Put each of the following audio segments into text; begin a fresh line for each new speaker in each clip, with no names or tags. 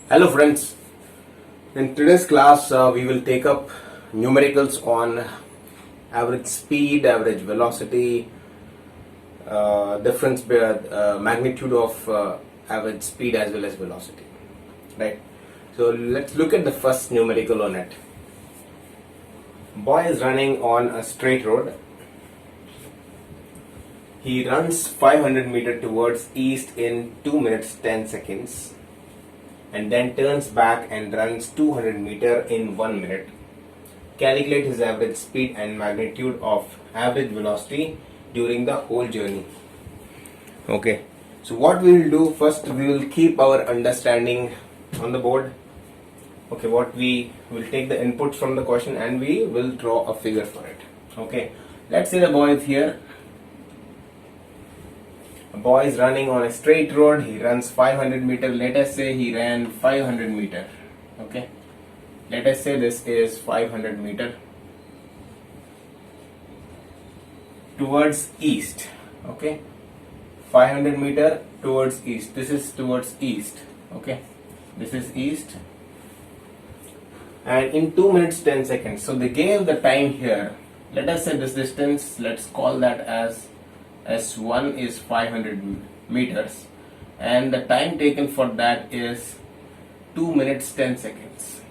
Hello friends, in today's class we will take up numericals on average speed, average velocity, difference magnitude of average speed as well as velocity, right? So let's look at the first numerical on it. Boy is running on a straight road. He runs 500 meters towards east in 2 minutes 10 seconds. And then turns back and runs 200 meters in 1 minute. Calculate his average speed and magnitude of average velocity during the whole journey. Okay, so what we will do first, we will keep our understanding on the board. Okay, what we will take the inputs from the question and we will draw a figure for it. Okay, let's say the boy is here. A boy is running on a straight road. He runs 500 meters. Let us say he ran 500 meters. Okay. Let us say this is 500 meters towards east. Okay. 500 meters towards east. This is towards east. Okay. This is east. And in 2 minutes 10 seconds. So they gave the time here. Let us say this distance. Let's call that as S1 is 500 meters and the time taken for that is 2 minutes 10 seconds.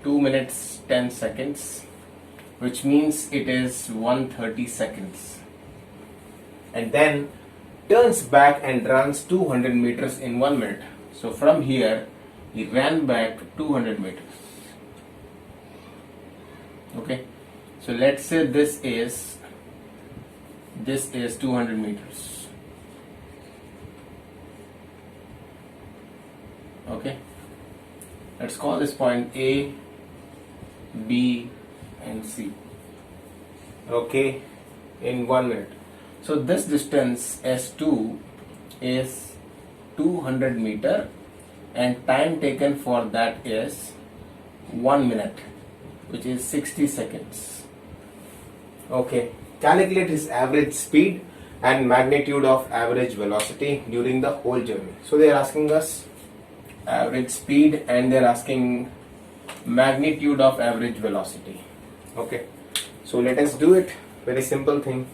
2 minutes 10 seconds, which means it is 130 seconds. And then turns back and runs 200 meters in 1 minute. So from here he ran back 200 meters. Okay, so let's say this is 200 meters. Okay, let's call this point A, B and C. Okay, in 1 minute. So this distance S2 is 200 meter and time taken for that is 1 minute, which is 60 seconds. Okay, calculate his average speed and magnitude of average velocity during the whole journey. So they are asking us average speed and they are asking magnitude of average velocity. Okay, so let us do it. Very simple thing.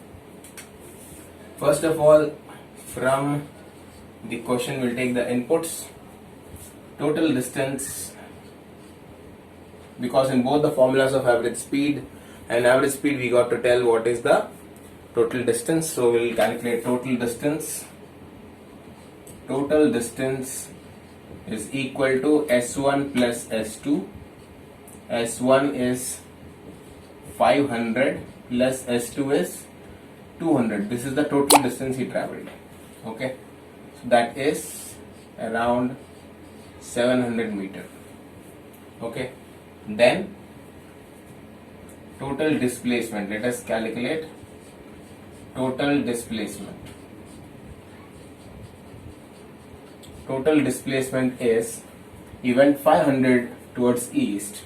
First of all, from the question we'll take the inputs. Total distance, because in both the formulas of average speed and average speed we got to tell what is the total distance. So we will calculate total distance. Total distance is equal to S1 plus S2. S1 is 500 plus S2 is 200. This is the total distance he traveled. Okay, so that is around 700 meters. Okay, then total displacement. Let us calculate total displacement. Total displacement is, he went 500 towards east,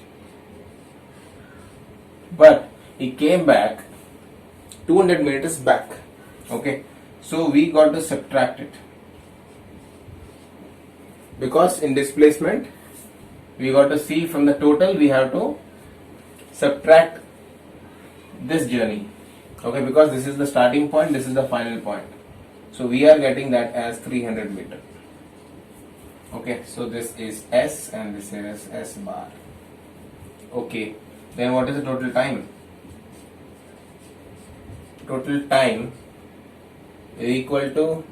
but he came back 200 meters back. Okay, so we got to subtract it, because in displacement we got to see from the total, we have to subtract this journey. Okay, because this is the starting point, this is the final point, so we are getting that as 300 meters. Okay, so this is S and this is S bar. Okay, then what is the total time? Total time is equal to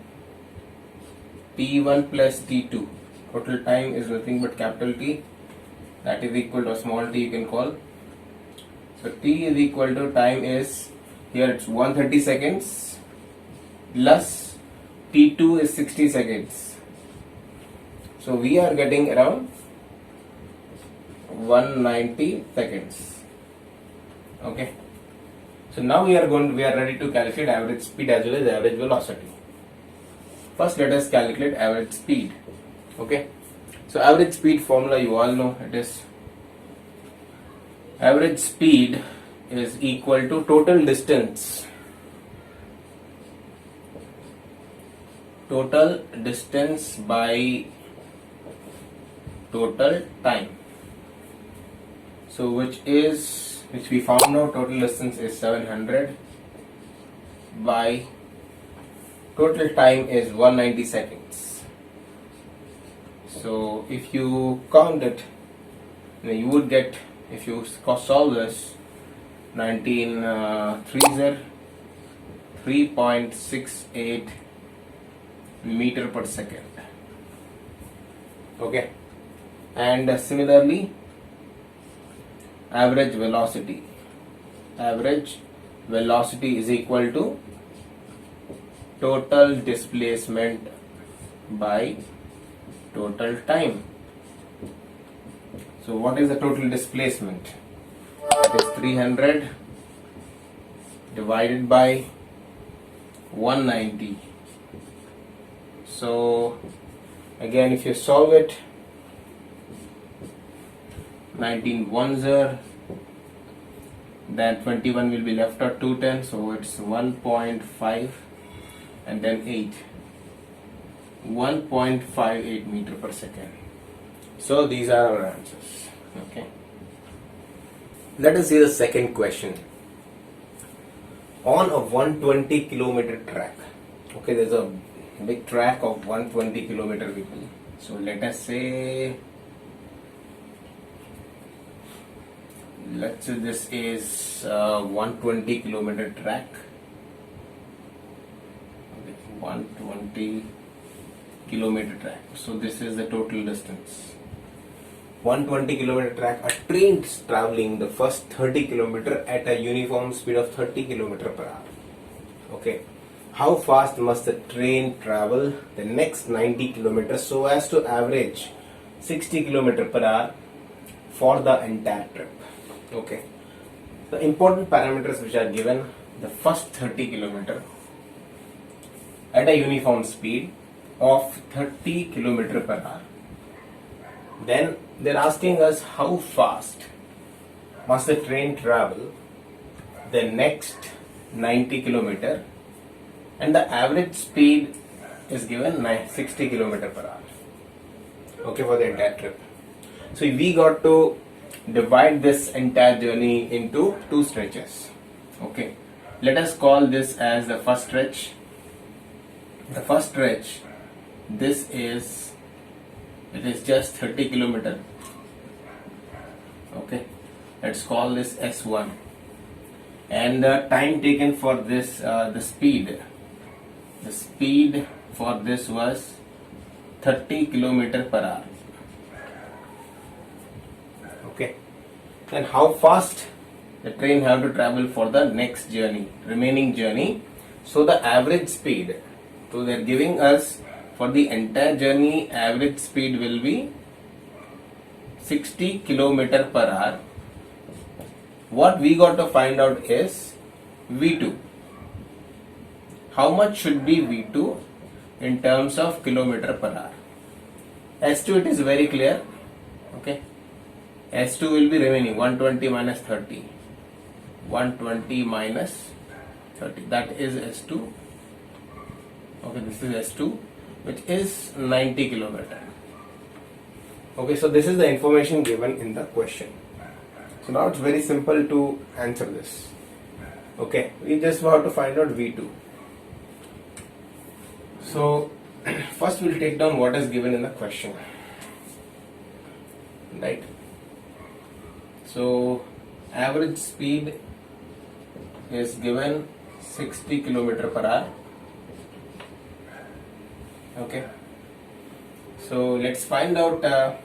T1 plus T2. Total time is nothing but capital T, that is equal to a small t you can call. So T is equal to, time is, here it's 130 seconds plus T2 is 60 seconds. So we are getting around 190 seconds. Okay. So now we are ready to calculate average speed as well as average velocity. First let us calculate average speed. Okay, so average speed formula you all know. It is average speed is equal to total distance by total time. So which we found out, total distance is 700 by total time is 190 seconds. So if you count it, you would get, if you solve this, 3.68 meter per second. Okay, and similarly average velocity is equal to total displacement by total time. So what is the total displacement? It is 300 divided by 190. So again, if you solve it, 19 ones are, then 21 will be left out, 210, so it's 1.5 and then 8, 1.58 meter per second. So these are our answers. Okay, let us see the second question. On a 120 kilometer track, okay, there's a big track of 120 kilometer people. So let us say, this is 120 kilometer track. Okay, 120 kilometer track. So this is the total distance. 120 kilometer track. A train is traveling the first 30 kilometer at a uniform speed of 30 kilometer per hour. Okay. How fast must the train travel the next 90 kilometers so as to average 60 kilometer per hour for the entire trip? Okay. The important parameters which are given: the first 30 kilometer at a uniform speed of 30 kilometer per hour. Then they're asking us how fast must the train travel the next 90 kilometer, and the average speed is given 60 kilometer per hour. Okay, for the entire trip. So we got to divide this entire journey into two stretches. Okay, let us call this as the first stretch. The first stretch, it is just 30 kilometer. Okay, let's call this S1, and the time taken for this, the speed for this was 30 kilometer per hour. Okay, and how fast the train have to travel for the next journey, remaining journey. So the average speed, so they're giving us for the entire journey, average speed will be 60 kilometer per hour. What we got to find out is V2. How much should be V2 in terms of kilometer per hour? S2, it is very clear. Okay, S2 will be remaining 120 minus 30. 120 minus 30. That is S2. Okay, this is S2, which is 90 kilometer. Okay, so this is the information given in the question. So now it's very simple to answer this. Okay, we just have to find out V2. So first we'll take down what is given in the question. Right. So average speed is given 60 kilometer per hour. Okay. So let's find out the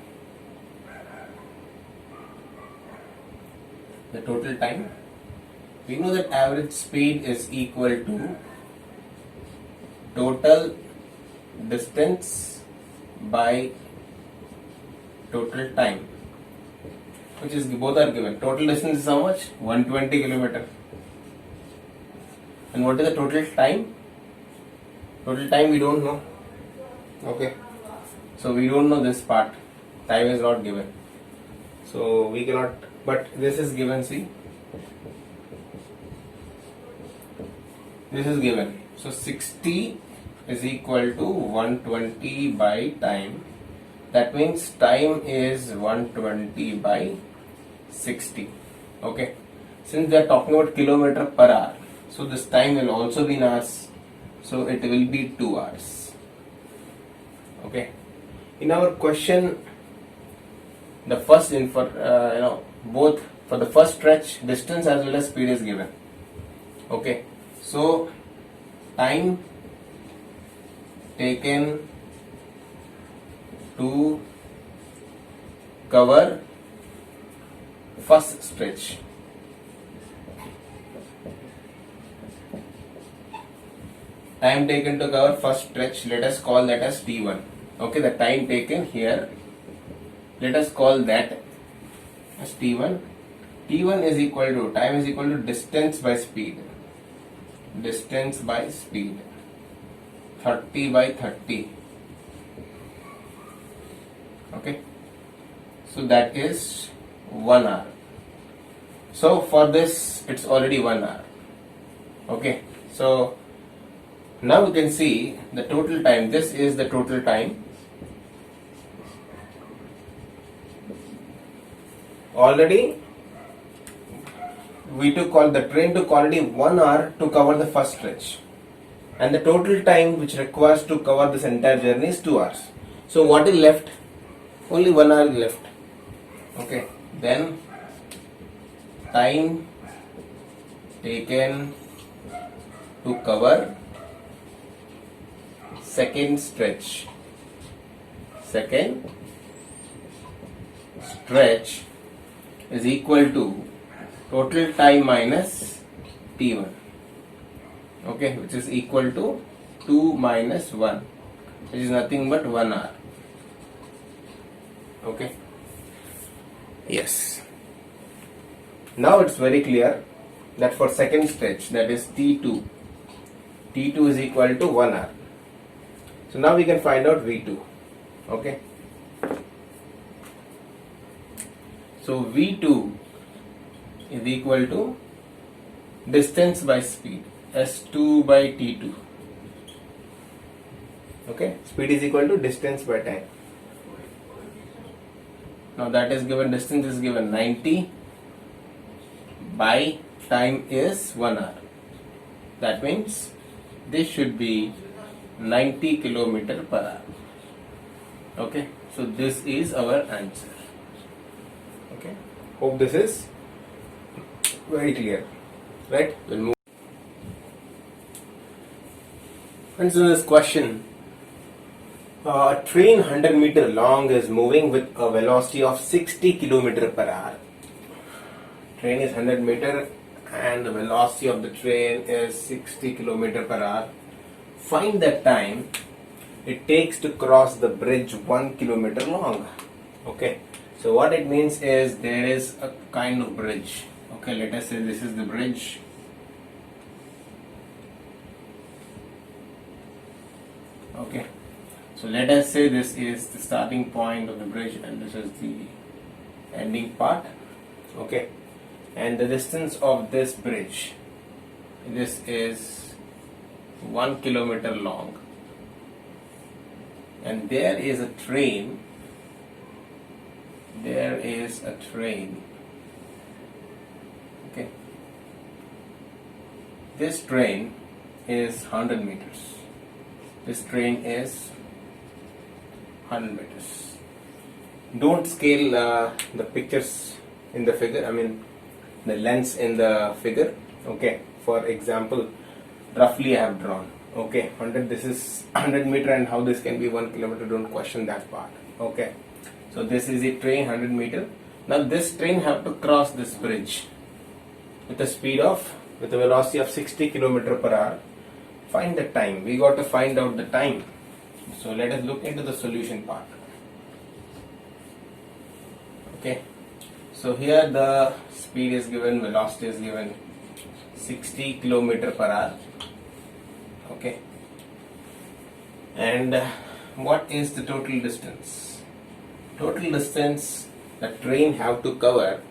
total time. We know that average speed is equal to total distance by total time, which is, both are given. Total distance is how much? 120 kilometer. And what is the total time? Total time we don't know. Okay, so we don't know this part, time is not given, so we cannot, but this is given. See, this is given, so 60 is equal to 120 by time. That means time is 120 by 60. Okay, since they are talking about kilometer per hour, so this time will also be in hours, so it will be 2 hours. Okay, in our question, the first both for the first stretch, distance as well as speed is given. Okay, so time taken to cover first stretch. Time taken to cover first stretch, let us call that as T1. Okay, the time taken here, let us call that as T1. T1 is equal to, time is equal to distance by speed. Distance by speed. 30 by 30. Okay, so that is 1 hour. So for this, it's already 1 hour. Okay, so now we can see the total time. This is the total time. Already the train took already 1 hour to cover the first stretch, and the total time which requires to cover this entire journey is 2 hours. So what is left? Only 1 hour left. Okay, then time taken to cover second stretch. Second stretch is equal to total time minus T1. Okay, which is equal to 2 minus 1, which is nothing but 1 hour. Okay. Yes. Now it's very clear that for second stretch, that is T2, T2 is equal to 1 hour. So now we can find out V2. Okay. So V2 is equal to distance by speed, S2 by T2. Okay, speed is equal to distance by time. Now that is given, distance is given 90 by time is 1 hour. That means this should be 90 kilometer per hour. Okay, so this is our answer. Okay, hope this is very clear. Right? We'll move. And so this question, a train 100 meter long is moving with a velocity of 60 kilometer per hour. Train is 100 meter and the velocity of the train is 60 kilometer per hour. Find the time it takes to cross the bridge 1 kilometer long. Okay, so what it means is there is a kind of bridge. Okay, let us say this is the bridge. Okay, so let us say this is the starting point of the bridge and this is the ending part. Okay, and the distance of this bridge, this is 1 kilometer long, and there is a train. There is a train. Okay, this train is 100 meters. This train is 100 meters. Don't scale the pictures in the figure, I mean the lengths in the figure. Okay, for example, roughly I have drawn. Okay, 100, this is 100 meter and how this can be 1 kilometer, don't question that part. Okay, so this is a train 100 meter. Now this train have to cross this bridge with a speed of, with a velocity of 60 kilometer per hour. Find the time. We got to find out the time. So let us look into the solution part. Okay. So here the speed is given, velocity is given 60 kilometer per hour. Okay. And what is the total distance? Total distance the train have to cover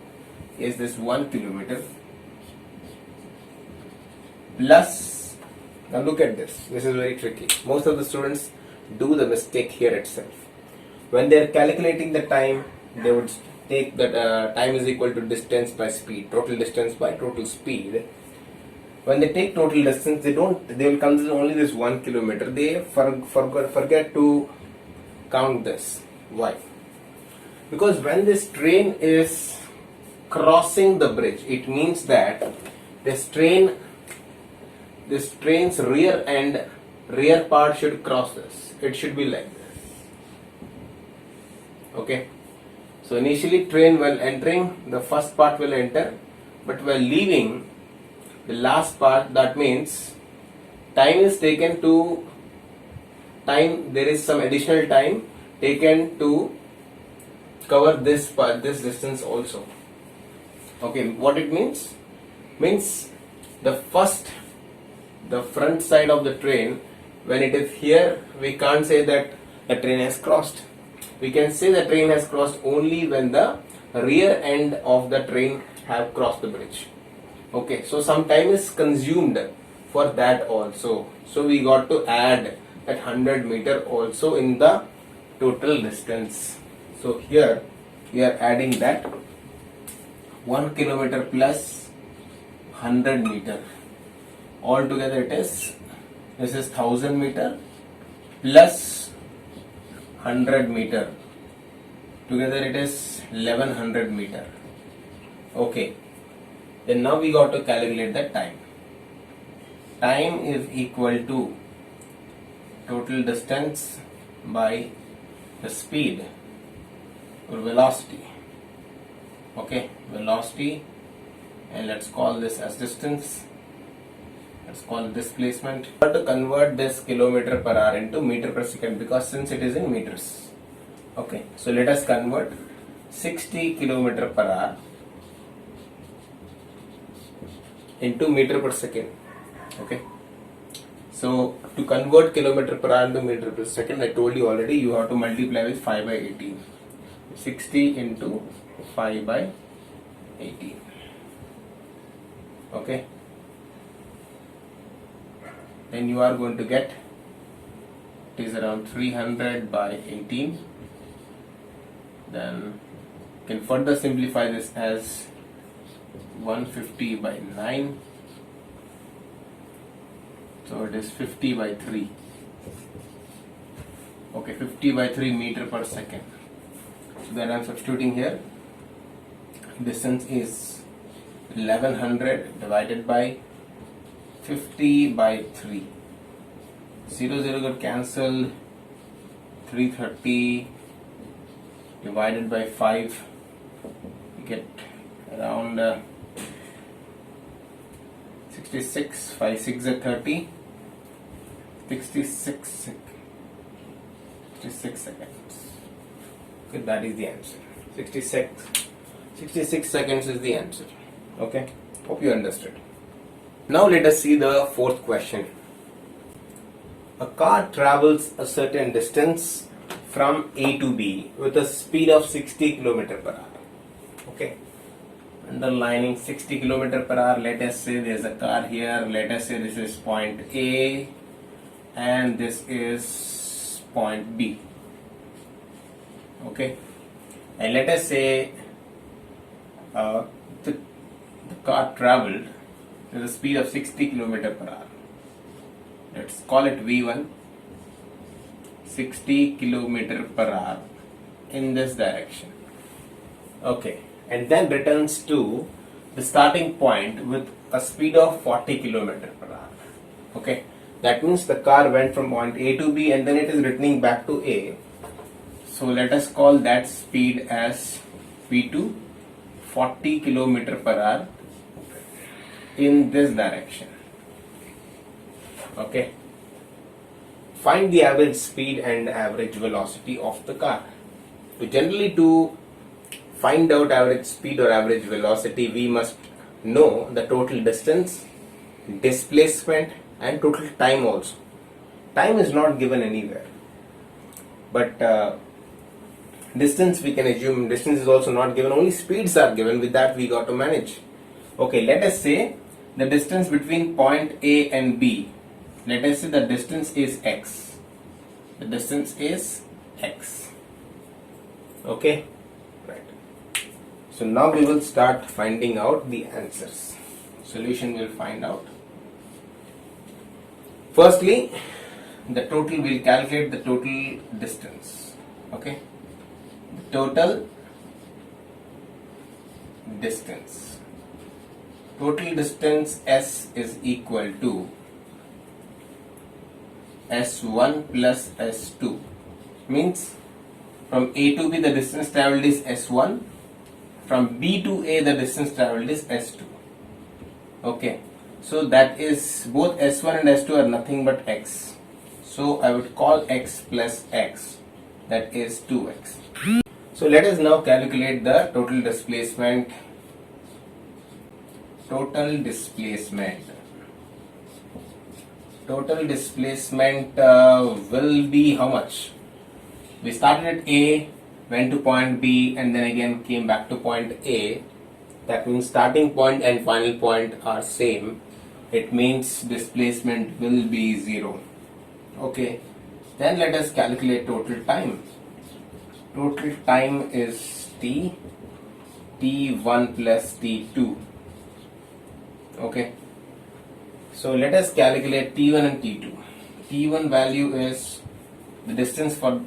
is this 1 kilometer plus, now look at this is very tricky. Most of the students do the mistake here itself. When they are calculating the time, they would take that time is equal to distance by speed, total distance by total speed. When they take total distance, they will consider only this 1 kilometer. They forget to count this. Why? Because when this train is crossing the bridge, it means that this train's rear part should cross this. It should be like this. Okay. So initially train while entering, the first part will enter, but while leaving, the last part, that means time is taken to there is some additional time taken to cover this part, this distance also. Okay, what it means? Means the front side of the train, when it is here, we can't say that the train has crossed. We can say the train has crossed only when the rear end of the train have crossed the bridge. Okay, so some time is consumed for that also. So we got to add that 100 meter also in the total distance. So here we are adding that 1 kilometer plus 100 meter. Altogether it is, this is 1000 meter plus 100 meter. Together it is 1100 meter. Okay. Then now we got to calculate the time. Time is equal to total distance by the speed or velocity. Okay, velocity, and let's call this as distance. Let's call it displacement. We have to convert this kilometer per hour into meter per second, because since it is in meters. Okay, so let us convert 60 kilometer per hour into meter per second. Okay, so to convert kilometer per hour into meter per second, I told you already, you have to multiply with 5 by 18. 60 into 5 by 18. Okay, then you are going to get, it is around 300 by 18. Then you can further simplify this as 150 by 9. So it is 50 by 3. Okay, 50 by 3 meter per second. So then I am substituting here. Distance is 1100 divided by 50 by 3. 0 got cancelled. 330 divided by 5. You get around 66. 5 6 are 30. 66 seconds. Okay, that is the answer. 66 seconds is the answer. Okay, hope you understood. Now let us see the fourth question. A car travels a certain distance from A to B with a speed of 60 km per hour. Okay, underlining 60 km per hour. Let us say there is a car here. Let us say this is point A and this is point B. Okay, and let us say the car traveled with a speed of 60 km per hour. Let's call it V1. 60 km per hour in this direction. Okay, and then returns to the starting point with a speed of 40 km per hour. Okay, that means the car went from point A to B and then it is returning back to A. So let us call that speed as V2, 40 km per hour in this direction. Okay, find the average speed and average velocity of the car. So generally, to find out average speed or average velocity, we must know the total distance, displacement and total time also. Time is not given anywhere. but distance we can assume distance is also not given, only speeds are given. With that we got to manage. Okay, let us say the distance between point A and B, let us say the distance is x. The distance is x. Okay, right. So now we will start finding out the answers. Solution will find out. Firstly, the total, will calculate the total distance. Okay, the total distance. Total distance S is equal to S1 plus S2. Means from A to B the distance travelled is S1. From B to A the distance travelled is S2. Okay. So that is, both S1 and S2 are nothing but X. So I would call X plus X, that is 2X. So let us now calculate the total displacement. Total displacement will be how much? We started at A, went to point B, and then again came back to point A. That means starting point and final point are same. It means displacement will be 0. Okay, then let us calculate total time. Total time is T1 plus T2. Okay, so let us calculate T1 and T2. T1 value is the distance from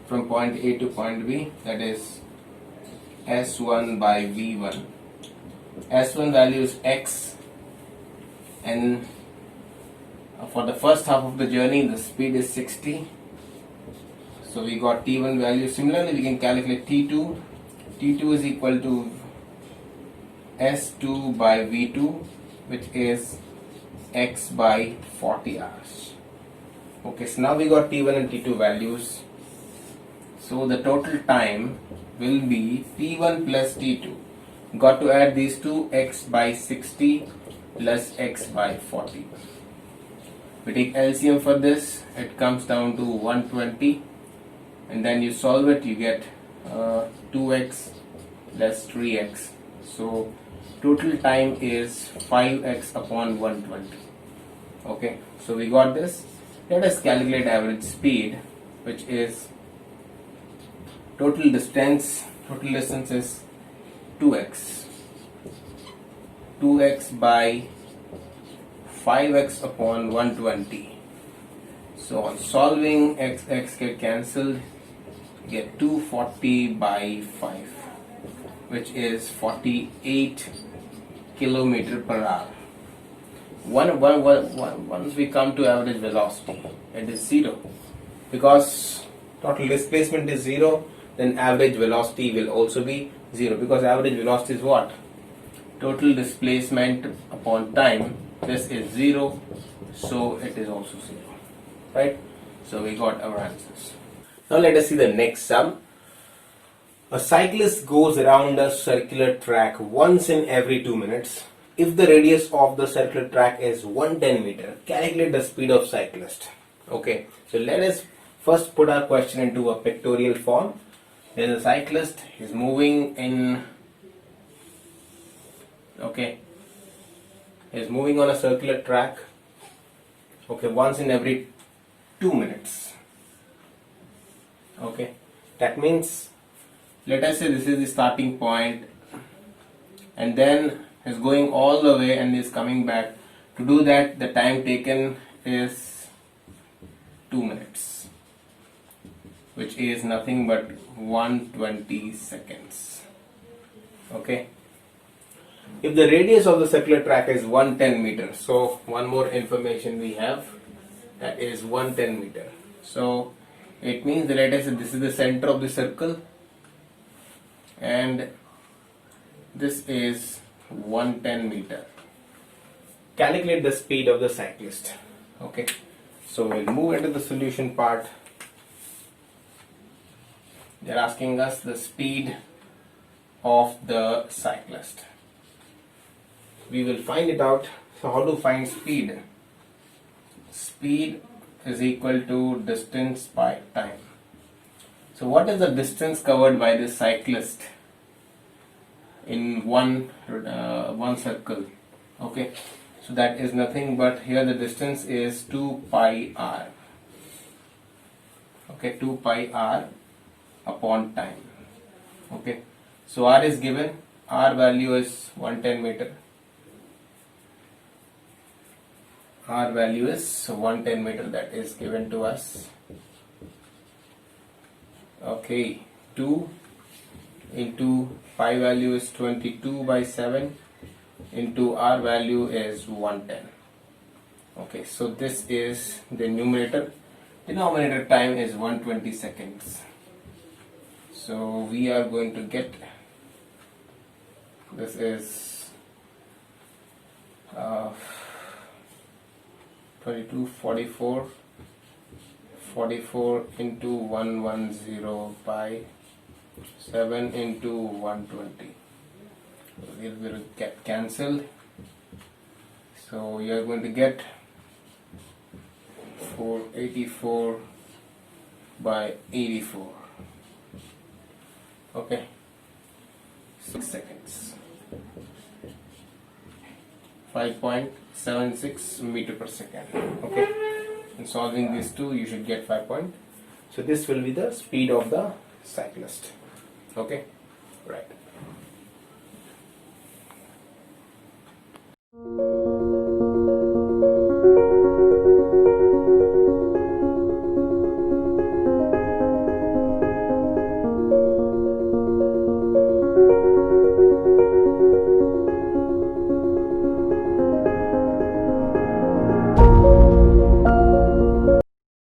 point A to point B, that is S1 by V1. S1 value is X, and for the first half of the journey the speed is 60. So we got T1 value. Similarly we can calculate T2. T2 is equal to S2 by V2, which is X by 40 hours. Okay, so now we got T1 and T2 values. So the total time will be T1 plus T2. Got to add these two, X by 60 plus X by 40. We take LCM for this, it comes down to 120, and then you solve it, you get 2X plus 3X. So total time is 5X upon 120. Okay, so we got this. Let us calculate average speed, which is total distance. Total distance is 2X. 2X by 5X upon 120. So on solving, x get cancelled, get 240 by 5, which is 48 kilometer per hour. Once we come to average velocity, it is 0. Because total displacement is 0, then average velocity will also be 0. Because average velocity is what? Total displacement upon time. This is 0, so it is also 0. Right? So we got our answers. Now let us see the next sum. A cyclist goes around a circular track once in every 2 minutes. If the radius of the circular track is 110 meter, calculate the speed of cyclist. Okay, so let us first put our question into a pictorial form. There is a cyclist, he is moving in, okay, he is moving on a circular track, okay, once in every 2 minutes. Okay, that means, let us say this is the starting point, and then is going all the way and is coming back. To do that, the time taken is 2 minutes, which is nothing but 120 seconds. Okay, if the radius of the circular track is 110 meters, so one more information we have, that is 110 meter. So it means that, let us say this is the center of the circle and this is 110 meter. Calculate the speed of the cyclist. Okay, so we'll move into the solution part. They're asking us the speed of the cyclist. We will find it out. So how to find speed? Speed is equal to distance by time. So what is the distance covered by this cyclist in one circle? Okay, so that is nothing but here the distance is 2 pi r. Okay, 2 pi r upon time. Okay, so r is given, r value is 110 meter. R value is 110 meter, that is given to us. Okay, 2 into pi value is 22 by 7 into r value is 110. Okay, so this is the numerator. Denominator time is 120 seconds. So we are going to get, this is 22, 44 into 110 by 7 into 120. It will get cancelled. So you are going to get 484 by 84. Okay, 6 seconds. 5.76 meter per second. Okay, in solving these two you should get 5 point. So this will be the speed of the cyclist. Okay, right.